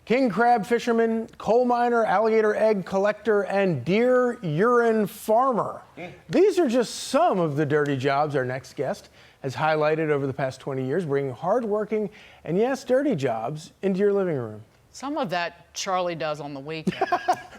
king crab fisherman, coal miner, alligator egg collector, and deer urine farmer. These are just some of the dirty jobs our next guest has highlighted over the past 20 years, bringing hardworking and, yes, dirty jobs into your living room. Some of that Charlie does on the weekend.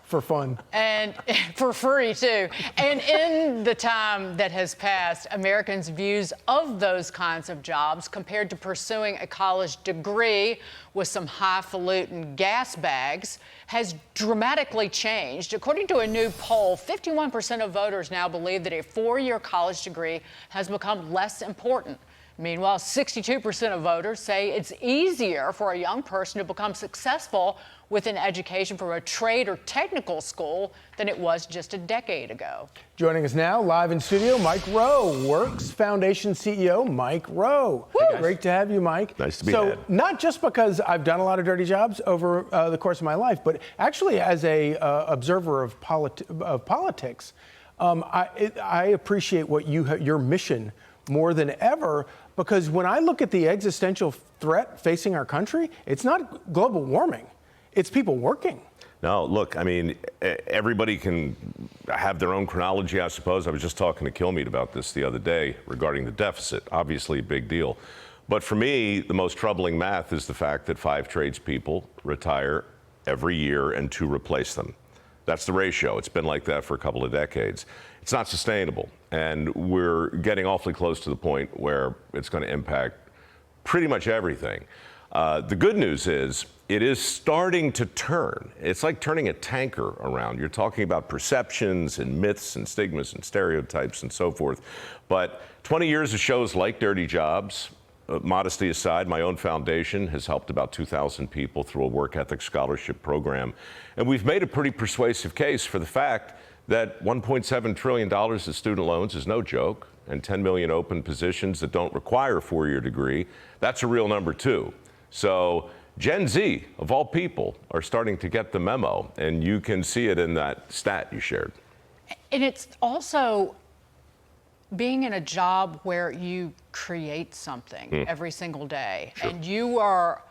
For fun. And for free, too. And in the time that has passed, Americans' views of those kinds of jobs compared to pursuing a college degree with some highfalutin gas bags has dramatically changed. According to a new poll, 51% of voters now believe that a four-year college degree has become less important. Meanwhile, 62% of voters say it's easier for a young person to become successful with an education from a trade or technical school than it was just a decade ago. Joining us now, live in studio, Mike Rowe, Works Foundation CEO Mike Rowe. Hey, great to have you, Mike. Nice to be here. here. So, not just because I've done a lot of dirty jobs over the course of my life, but actually as a observer of politics, I appreciate what your mission more than ever, because when I look at the existential threat facing our country, it's not global warming, it's people working. No, look, I mean, everybody can have their own chronology, I suppose. I was just talking to Kilmeade about this the other day regarding the deficit, obviously a big deal. But for me, the most troubling math is the fact that 5 tradespeople retire every year and 2 replace them. That's the ratio. It's been like that for a couple of decades. It's not sustainable. And we're getting awfully close to the point where it's going to impact pretty much everything. The good news is it is starting to turn. It's like turning a tanker around. You're talking about perceptions and myths and stigmas and stereotypes and so forth. But 20 years of shows like Dirty Jobs, modesty aside, my own foundation has helped about 2,000 people through a work ethic scholarship program. And we've made a pretty persuasive case for the fact that $1.7 trillion of student loans is no joke, and 10 million open positions that don't require a 4-year degree, that's a real number too. So Gen Z, of all people, are starting to get the memo, and you can see it in that stat you shared. And it's also being in a job where you create something every single day. Sure. And you are,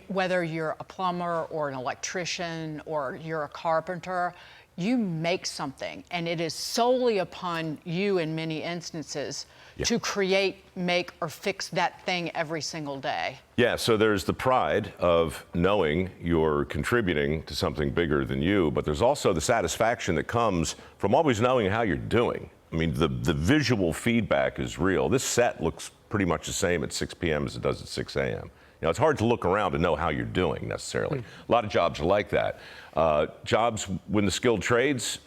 whether you're a plumber or an electrician or you're a carpenter, you make something, and it is solely upon you in many instances to create, make, or fix that thing every single day. Yeah, so there's the pride of knowing you're contributing to something bigger than you, but there's also the satisfaction that comes from always knowing how you're doing. I mean, the visual feedback is real. This set looks pretty much the same at 6 p.m. as it does at 6 a.m. You know, it's hard to look around and know how you're doing necessarily. A lot of jobs are like that. Jobs in the skilled trades,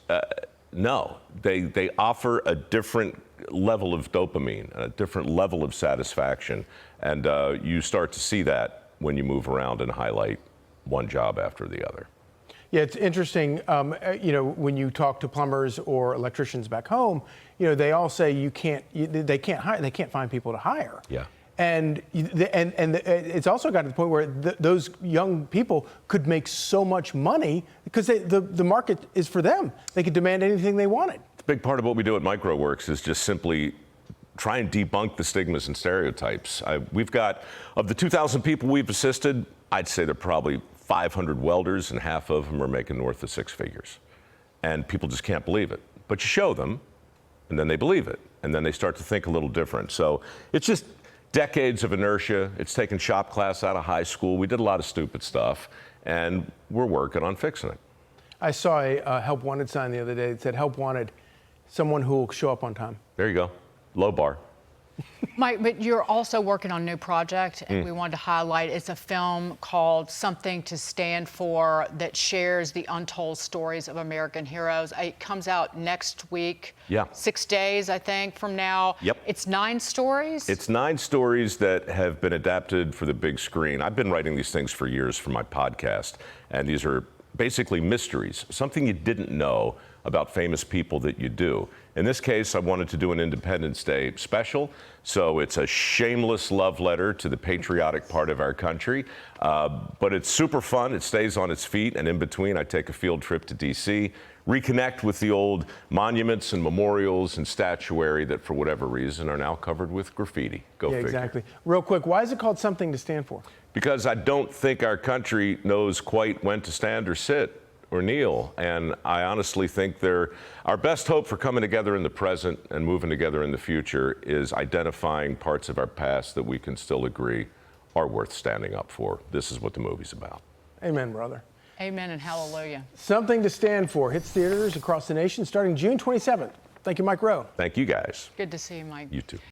no. They offer a different level of dopamine, a different level of satisfaction. And you start to see that when you move around and highlight one job after the other. Yeah, it's interesting, you know, when you talk to plumbers or electricians back home, you know, they all say they can't find people to hire. Yeah. And it's also got to the point where those young people could make so much money because the market is for them. They could demand anything they wanted. A big part of what we do at Mike Rowe Works is just simply try and debunk the stigmas and stereotypes. We've got, of the 2,000 people we've assisted, I'd say they're probably 500 welders, and half of them are making north of 6 figures. And people just can't believe it. But you show them, and then they believe it. And then they start to think a little different. So it's just decades of inertia. It's taken shop class out of high school. We did a lot of stupid stuff, and we're working on fixing it. I saw a help wanted sign the other day that said, help wanted, someone who will show up on time. There you go. Low bar. Mike, but you're also working on a new project, and we wanted to highlight, it's a film called Something to Stand For that shares the untold stories of American heroes. It comes out next week. Yeah. 6 days, I think, from now. Yep. It's 9 stories? It's 9 stories that have been adapted for the big screen. I've been writing these things for years for my podcast, and these are basically mysteries, something you didn't know about famous people that you do. In this case, I wanted to do an Independence Day special, so it's a shameless love letter to the patriotic part of our country, but it's super fun. It stays on its feet, and in between, I take a field trip to D.C., reconnect with the old monuments and memorials and statuary that, for whatever reason, are now covered with graffiti. Go Yeah, figure. exactly. Real quick, why is it called Something to Stand For? Because I don't think our country knows quite when to stand or sit or kneel. And I honestly think our best hope for coming together in the present and moving together in the future is identifying parts of our past that we can still agree are worth standing up for. This is what the movie's about. Amen, brother. Amen and hallelujah. Something to Stand For hits theaters across the nation starting June 27th. Thank you, Mike Rowe. Thank you, guys. Good to see you, Mike. You too.